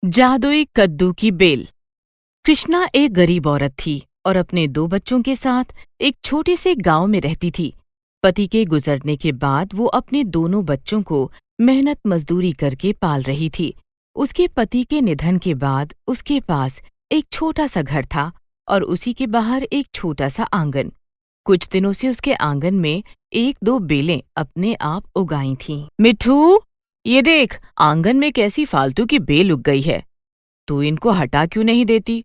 जादुई कद्दू की बेल। कृष्णा एक गरीब औरत थी और अपने 2 बच्चों के साथ एक छोटे से गांव में रहती थी। पति के गुजरने के बाद वो अपने दोनों बच्चों को मेहनत मजदूरी करके पाल रही थी। उसके पति के निधन के बाद उसके पास एक छोटा सा घर था और उसी के बाहर एक छोटा सा आंगन। कुछ दिनों से उसके आंगन में 1-2 बेलें अपने आप उगाई थीं। मिठू, ये देख, आंगन में कैसी फालतू की बेल उग गई है। तू इनको हटा क्यों नहीं देती?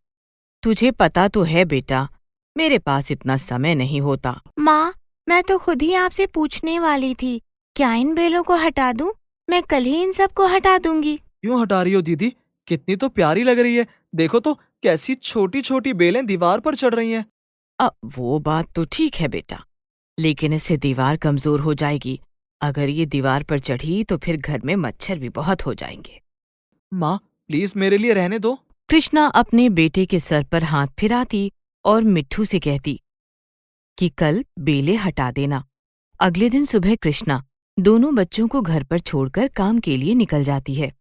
तुझे पता तो है बेटा, मेरे पास इतना समय नहीं होता। माँ, मैं तो खुद ही आपसे पूछने वाली थी, क्या इन बेलों को हटा दूं? मैं कल ही इन सबको हटा दूंगी। क्यों हटा रही हो दीदी? कितनी तो प्यारी लग रही है। देखो तो कैसी छोटी छोटी बेलें दीवार पर चढ़ रही हैं। वो बात तो ठीक है बेटा, लेकिन इससे दीवार कमजोर हो जाएगी। अगर ये दीवार पर चढ़ी तो फिर घर में मच्छर भी बहुत हो जाएंगे। माँ, प्लीज मेरे लिए रहने दो। कृष्णा अपने बेटे के सर पर हाथ फिराती और मिट्ठू से कहती कि कल बेले हटा देना। अगले दिन सुबह कृष्णा दोनों बच्चों को घर पर छोड़कर काम के लिए निकल जाती है।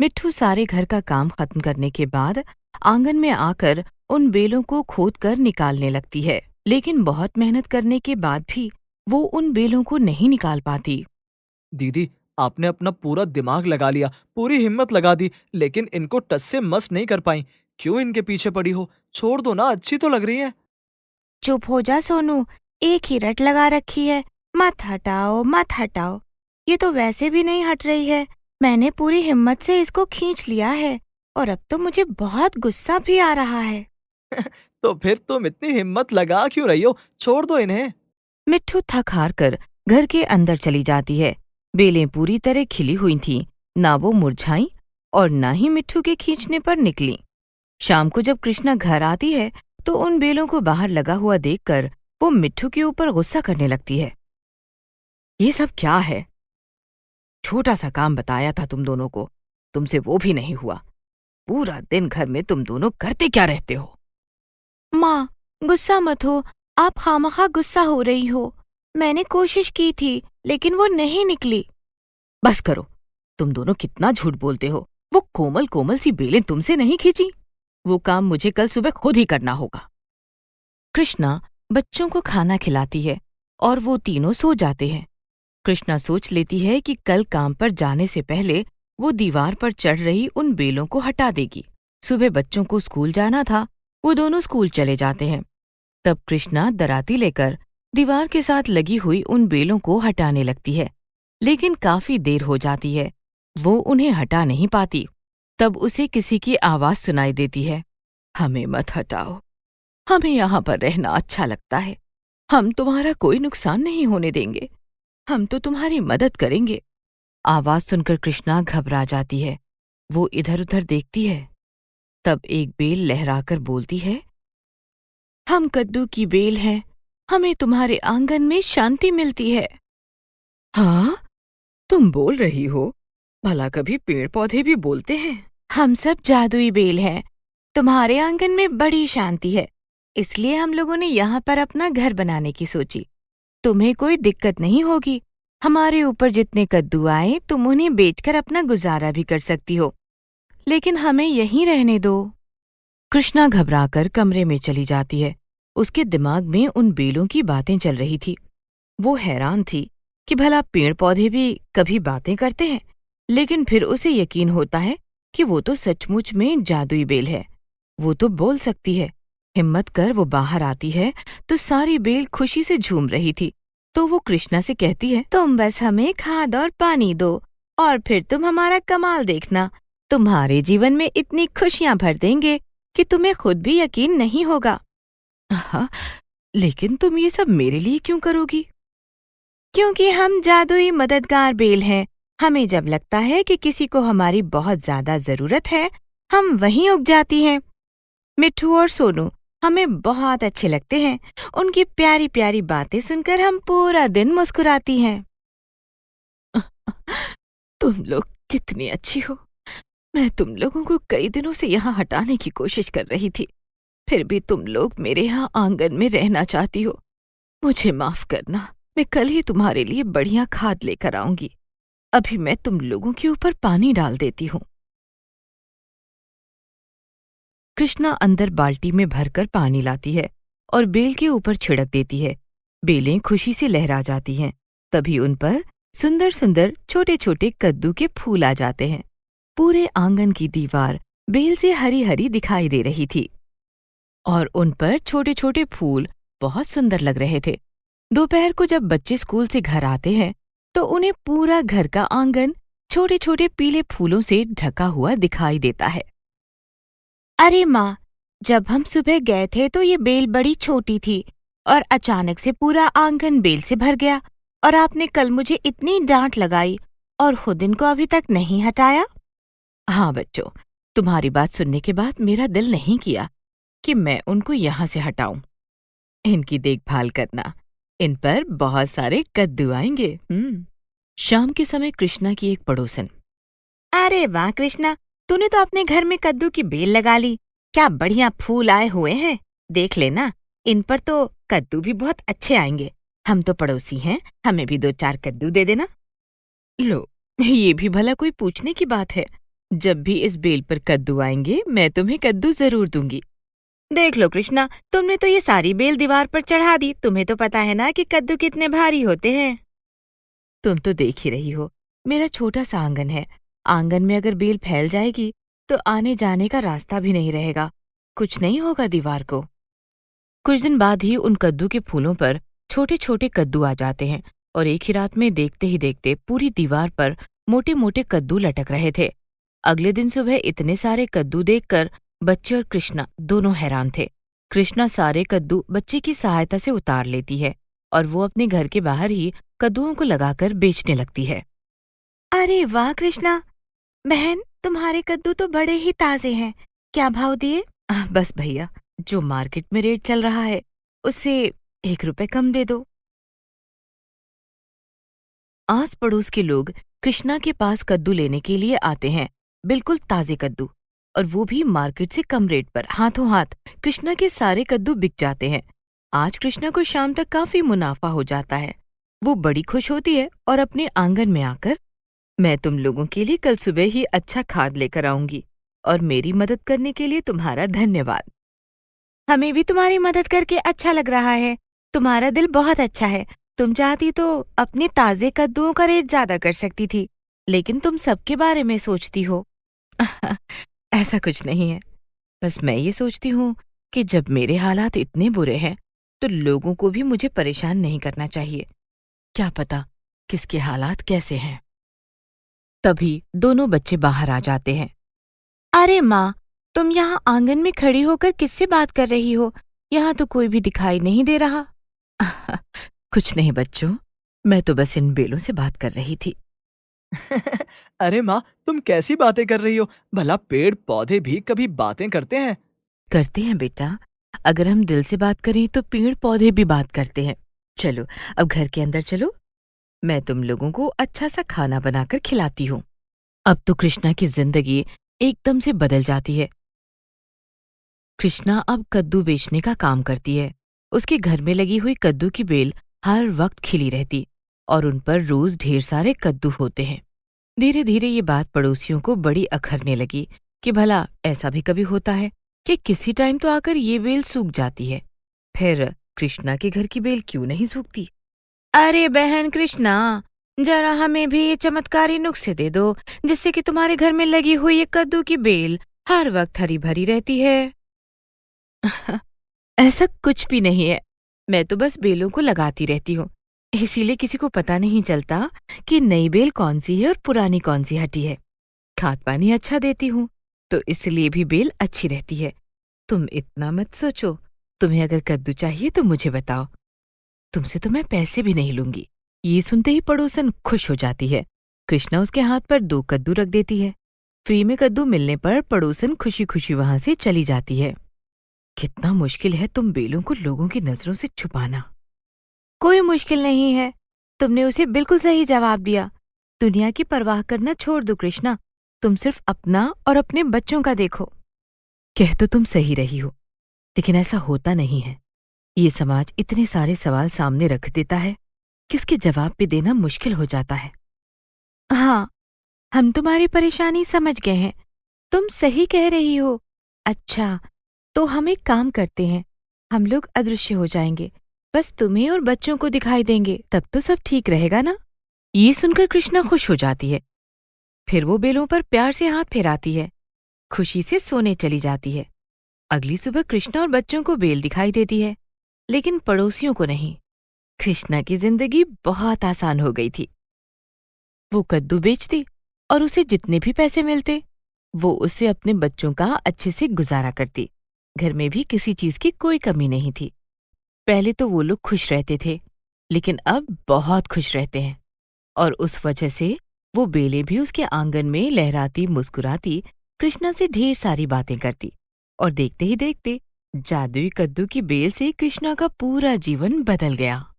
मिट्ठू सारे घर का काम खत्म करने के बाद आंगन में आकर उन बेलों को खोदकर निकालने लगती है, लेकिन बहुत मेहनत करने के बाद भी वो उन बेलों को नहीं निकाल पाती। दीदी, आपने अपना पूरा दिमाग लगा लिया, पूरी हिम्मत लगा दी, लेकिन इनको टस से मस नहीं कर पाई। क्यों इनके पीछे पड़ी हो? छोड़ दो ना, अच्छी तो लग रही है। चुप हो जा सोनू, एक ही रट लगा रखी है। मत हटाओ मत हटाओ, ये तो वैसे भी नहीं हट रही है। मैंने पूरी हिम्मत से इसको खींच लिया है और अब तो मुझे बहुत गुस्सा भी आ रहा है। तो फिर तुम इतनी हिम्मत लगा क्यों रही हो? छोड़ दो इन्हें। मिट्ठू थक हार कर घर के अंदर चली जाती है। बेलें पूरी तरह खिली हुई थीं, ना वो मुरझाईं और ना ही मिट्ठू के खींचने पर निकलीं। शाम को जब कृष्णा घर आती है तो उन बेलों को बाहर लगा हुआ देखकर वो मिट्ठू के ऊपर गुस्सा करने लगती है। ये सब क्या है? छोटा सा काम बताया था तुम दोनों को, तुमसे वो भी नहीं हुआ। पूरा दिन घर में तुम दोनों करते क्या रहते हो? माँ, गुस्सा मत हो, आप खामखा गुस्सा हो रही हो। मैंने कोशिश की थी लेकिन वो नहीं निकली। बस करो, तुम दोनों कितना झूठ बोलते हो। वो कोमल कोमल सी बेलें तुमसे नहीं खींची। वो काम मुझे कल सुबह खुद ही करना होगा। कृष्णा बच्चों को खाना खिलाती है और वो तीनों सो जाते हैं। कृष्णा सोच लेती है कि कल काम पर जाने से पहले वो दीवार पर चढ़ रही उन बेलों को हटा देगी। सुबह बच्चों को स्कूल जाना था, वो दोनों स्कूल चले जाते हैं। तब कृष्णा दराती लेकर दीवार के साथ लगी हुई उन बेलों को हटाने लगती है, लेकिन काफी देर हो जाती है। वो उन्हें हटा नहीं पाती। तब उसे किसी की आवाज सुनाई देती है, हमें मत हटाओ, हमें यहाँ पर रहना अच्छा लगता है। हम तुम्हारा कोई नुकसान नहीं होने देंगे, हम तो तुम्हारी मदद करेंगे। आवाज सुनकर कृष्णा घबरा जाती है। वो इधर उधर देखती है। तब एक बेल लहराकर बोलती है, हम कद्दू की बेल हैं, हमें तुम्हारे आंगन में शांति मिलती है। हाँ, तुम बोल रही हो? भला कभी पेड़ पौधे भी बोलते हैं? हम सब जादुई बेल हैं। तुम्हारे आंगन में बड़ी शांति है, इसलिए हम लोगों ने यहाँ पर अपना घर बनाने की सोची। तुम्हें कोई दिक्कत नहीं होगी। हमारे ऊपर जितने कद्दू आए तुम उन्हें बेचकर अपना गुजारा भी कर सकती हो, लेकिन हमें यहीं रहने दो। कृष्णा घबराकर कमरे में चली जाती है। उसके दिमाग में उन बेलों की बातें चल रही थी। वो हैरान थी कि भला पेड़ पौधे भी कभी बातें करते हैं, लेकिन फिर उसे यकीन होता है कि वो तो सचमुच में जादुई बेल है। वो तो बोल सकती है। हिम्मत कर वो बाहर आती है तो सारी बेल खुशी से झूम रही थी। तो वो कृष्णा से कहती है, तुम बस हमें खाद और पानी दो और फिर तुम हमारा कमाल देखना। तुम्हारे जीवन में इतनी खुशियां भर देंगे कि तुम्हें खुद भी यकीन नहीं होगा। हाँ, लेकिन तुम ये सब मेरे लिए क्यों करोगी? क्योंकि हम जादुई मददगार बेल हैं। हमें जब लगता है कि किसी को हमारी बहुत ज्यादा जरूरत है, हम वहीं उग जाती हैं। मिट्ठू और सोनू हमें बहुत अच्छे लगते हैं। उनकी प्यारी प्यारी बातें सुनकर हम पूरा दिन मुस्कुराती हैं। तुम लोग कितनी अच्छी हो। मैं तुम लोगों को कई दिनों से यहाँ हटाने की कोशिश कर रही थी, फिर भी तुम लोग मेरे यहाँ आंगन में रहना चाहती हो। मुझे माफ करना, मैं कल ही तुम्हारे लिए बढ़िया खाद लेकर आऊंगी। अभी मैं तुम लोगों के ऊपर पानी डाल देती हूँ। कृष्णा अंदर बाल्टी में भरकर पानी लाती है और बेल के ऊपर छिड़क देती है। बेलें खुशी से लहरा जाती हैं। तभी उन पर सुंदर सुंदर छोटे छोटे कद्दू के फूल आ जाते हैं। पूरे आंगन की दीवार बेल से हरी हरी दिखाई दे रही थी और उन पर छोटे छोटे फूल बहुत सुंदर लग रहे थे। दोपहर को जब बच्चे स्कूल से घर आते हैं तो उन्हें पूरा घर का आंगन छोटे छोटे पीले फूलों से ढका हुआ दिखाई देता है। अरे माँ, जब हम सुबह गए थे तो ये बेल बड़ी छोटी थी और अचानक से पूरा आंगन बेल से भर गया और आपने कल मुझे इतनी डांट लगाई और खुद इनको अभी तक नहीं हटाया। हाँ बच्चों, तुम्हारी बात सुनने के बाद मेरा दिल नहीं किया कि मैं उनको यहाँ से हटाऊं। इनकी देखभाल करना, इन पर बहुत सारे कद्दू आएंगे। शाम के समय कृष्णा की एक पड़ोसन, अरे वाह कृष्णा, तूने तो अपने घर में कद्दू की बेल लगा ली। क्या बढ़िया फूल आए हुए हैं, देख लेना, इन पर तो कद्दू भी बहुत अच्छे आएंगे। हम तो पड़ोसी हैं, हमें भी 2-4 कद्दू दे देना। लो, ये भी भला कोई पूछने की बात है। जब भी इस बेल पर कद्दू आएंगे मैं तुम्हें कद्दू जरूर दूंगी। देख लो कृष्णा, तुमने तो ये सारी बेल दीवार पर चढ़ा दी। तुम्हें तो पता है ना कि कद्दू कितने भारी होते हैं। तुम तो देख ही रही हो, मेरा छोटा सा आंगन है। आंगन में अगर बेल फैल जाएगी तो आने जाने का रास्ता भी नहीं रहेगा, कुछ नहीं होगा दीवार को। कुछ दिन बाद ही उन कद्दू के फूलों पर छोटे छोटे कद्दू आ जाते हैं और एक ही रात में देखते ही देखते पूरी दीवार पर मोटे मोटे कद्दू लटक रहे थे। अगले दिन सुबह इतने सारे कद्दू देखकर बच्चे और कृष्णा दोनों हैरान थे। कृष्णा सारे कद्दू बच्चे की सहायता से उतार लेती है और वो अपने घर के बाहर ही कद्दूओं को लगाकर बेचने लगती है। अरे वाह कृष्णा बहन, तुम्हारे कद्दू तो बड़े ही ताजे हैं। क्या भाव दिए? बस भैया, जो मार्केट में रेट चल रहा है उससे 1 रुपए कम दे दो। आस पड़ोस के लोग कृष्णा के पास कद्दू लेने के लिए आते हैं, बिल्कुल ताजे कद्दू, और वो भी मार्केट से कम रेट पर। हाथों हाथ कृष्णा के सारे कद्दू बिक जाते हैं। आज कृष्णा को शाम तक काफी मुनाफा हो जाता है। वो बड़ी खुश होती है और अपने आंगन में आकर, मैं तुम लोगों के लिए कल सुबह ही अच्छा खाद लेकर आऊंगी और मेरी मदद करने के लिए तुम्हारा धन्यवाद। हमें भी तुम्हारी मदद करके अच्छा लग रहा है। तुम्हारा दिल बहुत अच्छा है। तुम चाहती तो अपने ताजे कद्दूओं का रेट ज्यादा कर सकती थी, लेकिन तुम सबके बारे में सोचती हो। ऐसा कुछ नहीं है, बस मैं ये सोचती हूँ कि जब मेरे हालात इतने बुरे हैं तो लोगों को भी मुझे परेशान नहीं करना चाहिए। क्या पता किसके हालात कैसे हैं। तभी दोनों बच्चे बाहर आ जाते हैं। अरे माँ, तुम यहाँ आंगन में खड़ी होकर किससे बात कर रही हो? यहाँ तो कोई भी दिखाई नहीं दे रहा। कुछ नहीं बच्चों, मैं तो बस इन बेलों से बात कर रही थी। अरे माँ, तुम कैसी बातें कर रही हो? भला पेड़ पौधे भी कभी बातें करते हैं? करते हैं बेटा, अगर हम दिल से बात करें तो पेड़ पौधे भी बात करते हैं। चलो अब घर के अंदर चलो, मैं तुम लोगों को अच्छा सा खाना बनाकर खिलाती हूँ। अब तो कृष्णा की जिंदगी एकदम से बदल जाती है। कृष्णा अब कद्दू बेचने का काम करती है। उसके घर में लगी हुई कद्दू की बेल हर वक्त खिली रहती और उन पर रोज ढेर सारे कद्दू होते हैं। धीरे धीरे ये बात पड़ोसियों को बड़ी अखरने लगी कि भला ऐसा भी कभी होता है कि किसी टाइम तो आकर ये बेल सूख जाती है, फिर कृष्णा के घर की बेल क्यों नहीं सूखती? अरे बहन कृष्णा, जरा हमें भी ये चमत्कारी नुस्खे दे दो जिससे कि तुम्हारे घर में लगी हुई ये कद्दू की बेल हर वक्त हरी भरी रहती है। ऐसा कुछ भी नहीं है, मैं तो बस बेलों को लगाती रहती हूँ, इसीलिए किसी को पता नहीं चलता कि नई बेल कौन सी है और पुरानी कौन सी हटी है। खाद पानी अच्छा देती हूँ तो इसलिए भी बेल अच्छी रहती है। तुम इतना मत सोचो, तुम्हें अगर कद्दू चाहिए तो मुझे बताओ, तुमसे तो मैं पैसे भी नहीं लूंगी। ये सुनते ही पड़ोसन खुश हो जाती है। कृष्णा उसके हाथ पर 2 कद्दू रख देती है। फ्री में कद्दू मिलने पर पड़ोसन खुशी खुशी वहां से चली जाती है। कितना मुश्किल है तुम बेलों को लोगों की नजरों से छुपाना। कोई मुश्किल नहीं है, तुमने उसे बिल्कुल सही जवाब दिया। दुनिया की परवाह करना छोड़ दो कृष्णा, तुम सिर्फ अपना और अपने बच्चों का देखो। कह तो तुम सही रही हो, लेकिन ऐसा होता नहीं है। ये समाज इतने सारे सवाल सामने रख देता है कि उसके जवाब भी देना मुश्किल हो जाता है। हाँ, हम तुम्हारी परेशानी समझ गए हैं, तुम सही कह रही हो। अच्छा, तो हम एक काम करते हैं, हम लोग अदृश्य हो जाएंगे, बस तुम्हें और बच्चों को दिखाई देंगे, तब तो सब ठीक रहेगा ना। ये सुनकर कृष्णा खुश हो जाती है। फिर वो बेलों पर प्यार से हाथ फेराती है, खुशी से सोने चली जाती है। अगली सुबह कृष्णा और बच्चों को बेल दिखाई देती है, लेकिन पड़ोसियों को नहीं। कृष्णा की जिंदगी बहुत आसान हो गई थी। वो कद्दू बेचती और उसे जितने भी पैसे मिलते वो उससे अपने बच्चों का अच्छे से गुजारा करती। घर में भी किसी चीज की कोई कमी नहीं थी। पहले तो वो लोग खुश रहते थे, लेकिन अब बहुत खुश रहते हैं। और उस वजह से वो बेलें भी उसके आंगन में लहराती मुस्कुराती कृष्णा से ढेर सारी बातें करती। और देखते ही देखते जादुई कद्दू की बेल से कृष्णा का पूरा जीवन बदल गया।